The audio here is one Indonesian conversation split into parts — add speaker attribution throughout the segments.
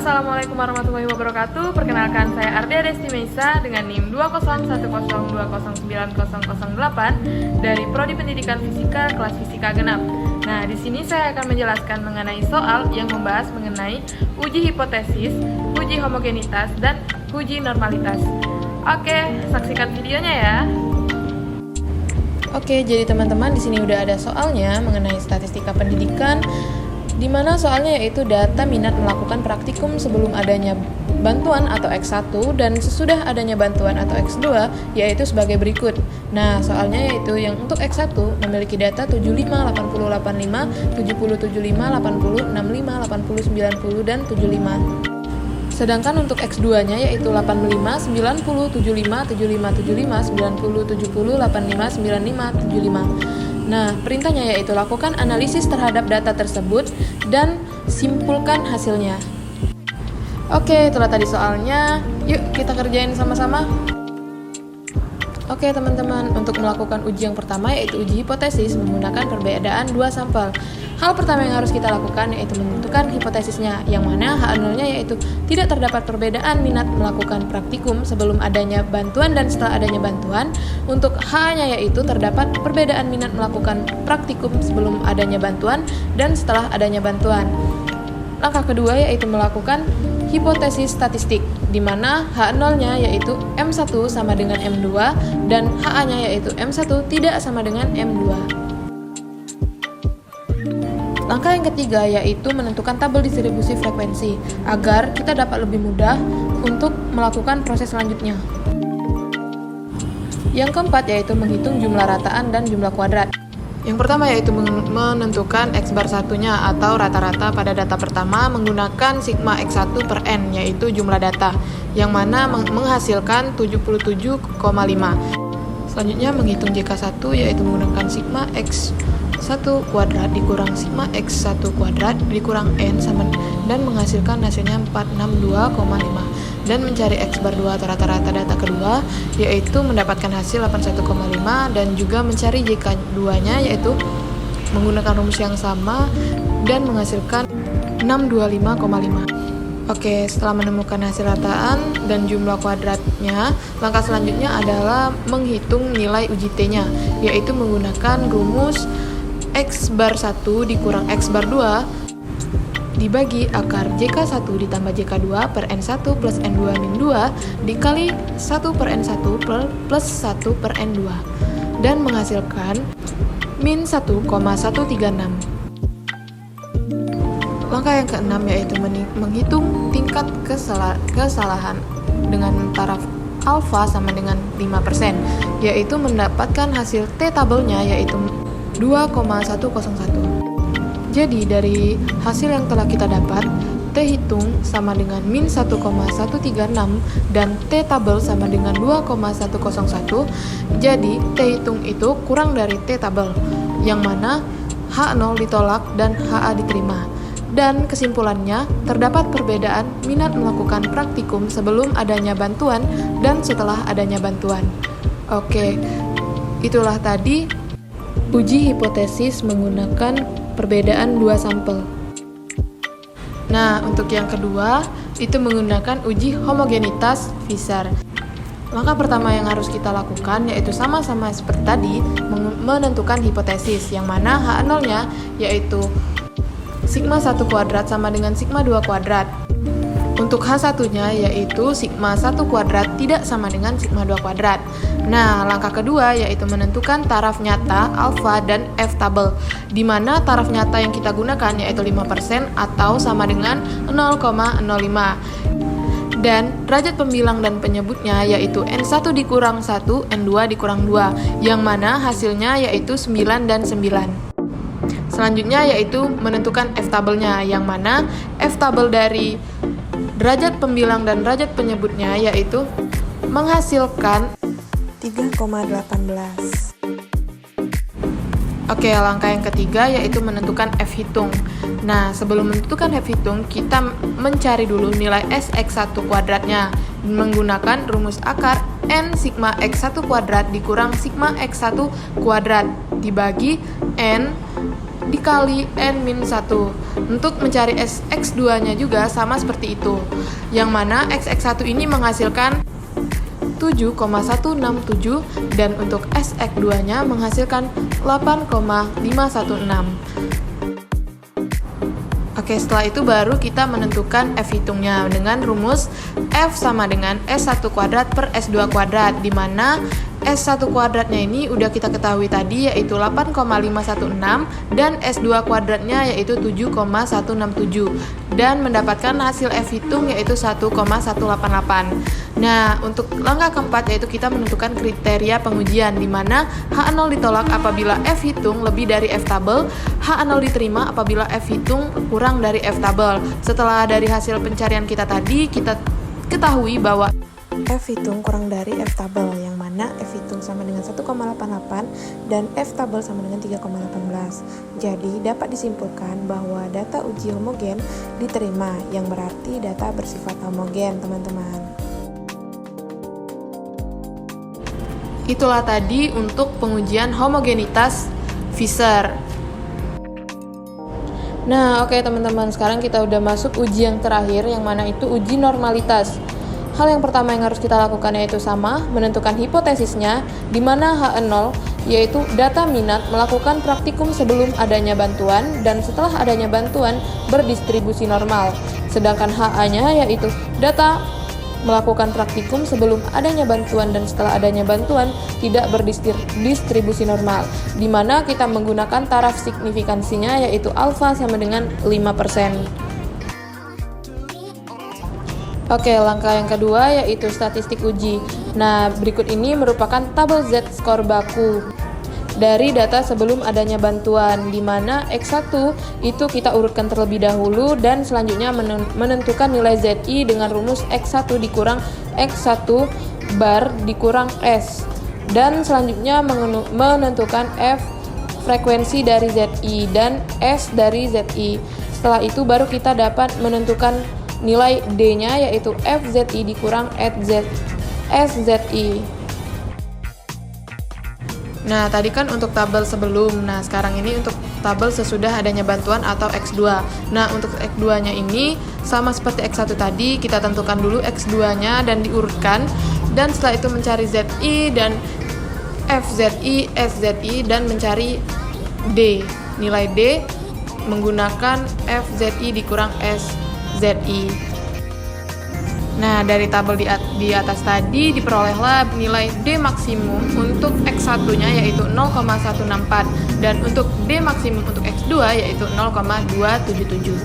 Speaker 1: Assalamualaikum warahmatullahi wabarakatuh. Perkenalkan, saya Ardia Desti Meisa dengan NIM 20102090008 dari Prodi Pendidikan Fisika kelas Fisika Genap. Nah, di sini saya akan menjelaskan mengenai soal yang membahas mengenai uji hipotesis, uji homogenitas, dan uji normalitas. Oke, saksikan videonya ya.
Speaker 2: Oke, jadi teman-teman di sini udah ada soalnya mengenai statistika pendidikan, di mana soalnya yaitu data minat melakukan praktikum sebelum adanya bantuan atau X1 dan sesudah adanya bantuan atau X2 yaitu sebagai berikut. Nah, soalnya yaitu yang untuk X1 memiliki data 75, 80, 85, 70, 75, 80, 65, 80, 90, dan 75. Sedangkan untuk X2-nya yaitu 85, 90, 75, 75, 75, 90, 70, 85, 95, 75. Nah, perintahnya yaitu lakukan analisis terhadap data tersebut dan simpulkan hasilnya. Oke, itulah tadi soalnya. Yuk, kita kerjain sama-sama. Oke, teman-teman, untuk melakukan uji yang pertama yaitu uji hipotesis menggunakan perbedaan dua sampel. Hal pertama yang harus kita lakukan yaitu menentukan hipotesisnya, yang mana H0-nya yaitu tidak terdapat perbedaan minat melakukan praktikum sebelum adanya bantuan dan setelah adanya bantuan. Untuk H-nya yaitu terdapat perbedaan minat melakukan praktikum sebelum adanya bantuan dan setelah adanya bantuan. Langkah kedua yaitu melakukan hipotesis statistik, di mana H0-nya yaitu M1 sama dengan M2 dan HA-nya yaitu M1 tidak sama dengan M2. Langkah yang ketiga yaitu menentukan tabel distribusi frekuensi agar kita dapat lebih mudah untuk melakukan proses selanjutnya. Yang keempat yaitu menghitung jumlah rataan dan jumlah kuadrat. Yang pertama yaitu menentukan X bar satunya atau rata-rata pada data pertama menggunakan sigma X1 per N yaitu jumlah data yang mana menghasilkan 77,5. Selanjutnya menghitung JK1 yaitu menggunakan sigma X1 kuadrat dikurang sigma X1 kuadrat dikurang N sama dan menghasilkan hasilnya 462,5. Dan mencari X bar 2 atau rata-rata data kedua yaitu mendapatkan hasil 81,5 dan juga mencari JK2-nya yaitu menggunakan rumus yang sama dan menghasilkan 625,5. Oke, setelah menemukan hasil rataan dan jumlah kuadratnya, langkah selanjutnya adalah menghitung nilai uji T-nya yaitu menggunakan rumus X bar 1 dikurang X bar 2 dibagi akar JK1 ditambah JK2 per N1 plus N2 min 2 dikali 1 per N1 plus 1 per N2 dan menghasilkan min 1,136. Langkah yang keenam yaitu menghitung tingkat kesalahan dengan taraf alfa sama dengan 5% yaitu mendapatkan hasil T tabelnya yaitu 2,101. Jadi dari hasil yang telah kita dapat, T hitung sama dengan min 1,136 dan T tabel sama dengan 2,101. Jadi T hitung itu kurang dari T tabel, yang mana H0 ditolak dan HA diterima. Dan kesimpulannya, terdapat perbedaan minat melakukan praktikum sebelum adanya bantuan dan setelah adanya bantuan. Oke, itulah tadi uji hipotesis menggunakan perbedaan dua sampel. Nah, untuk yang kedua itu menggunakan uji homogenitas Fisher. Langkah pertama yang harus kita lakukan yaitu sama-sama seperti tadi menentukan hipotesis, yang mana H0-nya yaitu sigma 1 kuadrat sama dengan sigma 2 kuadrat. Untuk H1-nya yaitu sigma 1 kuadrat tidak sama dengan sigma 2 kuadrat. Nah, langkah kedua yaitu menentukan taraf nyata alfa dan F tabel, di mana taraf nyata yang kita gunakan yaitu 5% atau sama dengan 0,05. Dan derajat pembilang dan penyebutnya yaitu N1 dikurang 1, N2 dikurang 2, yang mana hasilnya yaitu 9 dan 9. Selanjutnya yaitu menentukan F tabelnya, yang mana F tabel dari derajat pembilang dan derajat penyebutnya yaitu menghasilkan 3,18. Oke, langkah yang ketiga yaitu menentukan F hitung. Nah, sebelum menentukan F hitung, kita mencari dulu nilai Sx1 kuadratnya menggunakan rumus akar N sigma X1 kuadrat dikurang sigma X1 kuadrat dibagi N dikali N-1. Untuk mencari X2 nya juga sama seperti itu, yang mana X1 ini menghasilkan 7,167 dan untuk X2 nya menghasilkan 8,516. Oke, setelah itu baru kita menentukan F hitungnya dengan rumus F sama dengan S1 kuadrat per S2 kuadrat, di mana S1 kuadratnya ini udah kita ketahui tadi yaitu 8,516 dan S2 kuadratnya yaitu 7,167 dan mendapatkan hasil F hitung yaitu 1,188. Nah, untuk langkah keempat yaitu kita menentukan kriteria pengujian, di mana H0 ditolak apabila F hitung lebih dari F tabel, H0 diterima apabila F hitung kurang dari F tabel. Setelah dari hasil pencarian kita tadi, kita ketahui bahwa F hitung kurang dari F tabel, yang mana F hitung sama dengan 1,88 dan F tabel sama dengan 3,18. Jadi dapat disimpulkan bahwa data uji homogen diterima, yang berarti data bersifat homogen, teman-teman. Itulah tadi untuk pengujian homogenitas Fisher. Nah, oke teman-teman, sekarang kita udah masuk uji yang terakhir, yang mana itu uji normalitas. Hal yang pertama yang harus kita lakukan yaitu sama, menentukan hipotesisnya, di mana H0 yaitu data minat melakukan praktikum sebelum adanya bantuan dan setelah adanya bantuan berdistribusi normal. Sedangkan HA-nya yaitu data melakukan praktikum sebelum adanya bantuan dan setelah adanya bantuan tidak berdistribusi normal, di mana kita menggunakan taraf signifikansinya yaitu alfa sama dengan 5%. Oke, langkah yang kedua yaitu statistik uji. Nah, berikut ini merupakan tabel Z-score baku dari data sebelum adanya bantuan, di mana X1 itu kita urutkan terlebih dahulu dan selanjutnya menentukan nilai ZI dengan rumus X1 dikurang X1 bar dikurang S, dan selanjutnya menentukan F frekuensi dari ZI dan S dari ZI. Setelah itu baru kita dapat menentukan nilai D-nya yaitu FZI dikurang SZI. Nah, tadi kan untuk tabel sebelum. Nah, sekarang ini untuk tabel sesudah adanya bantuan atau X2. Nah, untuk X2-nya ini sama seperti X1 tadi, kita tentukan dulu X2-nya dan diurutkan. Dan setelah itu mencari ZI dan FZI, SZI, dan mencari D. Nilai D menggunakan FZI dikurang SZI. Nah, dari tabel di atas tadi diperolehlah nilai D maksimum untuk X1-nya yaitu 0,164 dan untuk D maksimum untuk X2 yaitu 0,277.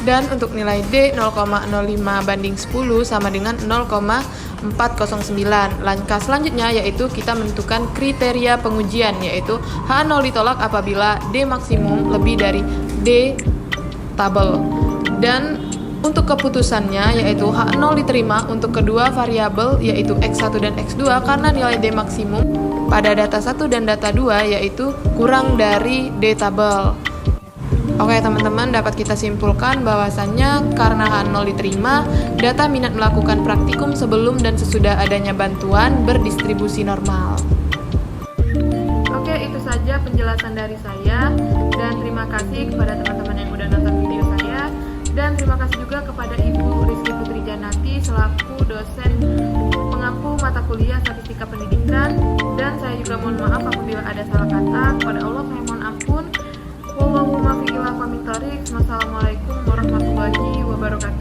Speaker 2: Dan untuk nilai D 0,05 banding 10 sama dengan 0,409. Langkah selanjutnya yaitu kita menentukan kriteria pengujian, yaitu H0 ditolak apabila D maksimum lebih dari D tabel. Dan untuk keputusannya yaitu H0 diterima untuk kedua variabel yaitu X1 dan X2 karena nilai D maksimum pada data 1 dan data 2 yaitu kurang dari D tabel. Oke teman-teman, dapat kita simpulkan bahwasannya karena H0 diterima, data minat melakukan praktikum sebelum dan sesudah adanya bantuan berdistribusi normal.
Speaker 1: Oke, itu saja penjelasan dari saya, dan terima kasih kepada teman-teman yang udah nonton video saya, dan terima kasih juga kepada Ibu Rizky Putri Janati selaku dosen pengampu mata kuliah Statistika Pendidikan, dan saya juga mohon maaf apabila ada salah kata. Kepada Allah saya mohon ampun. Wassalamualaikum warahmatullahi wabarakatuh.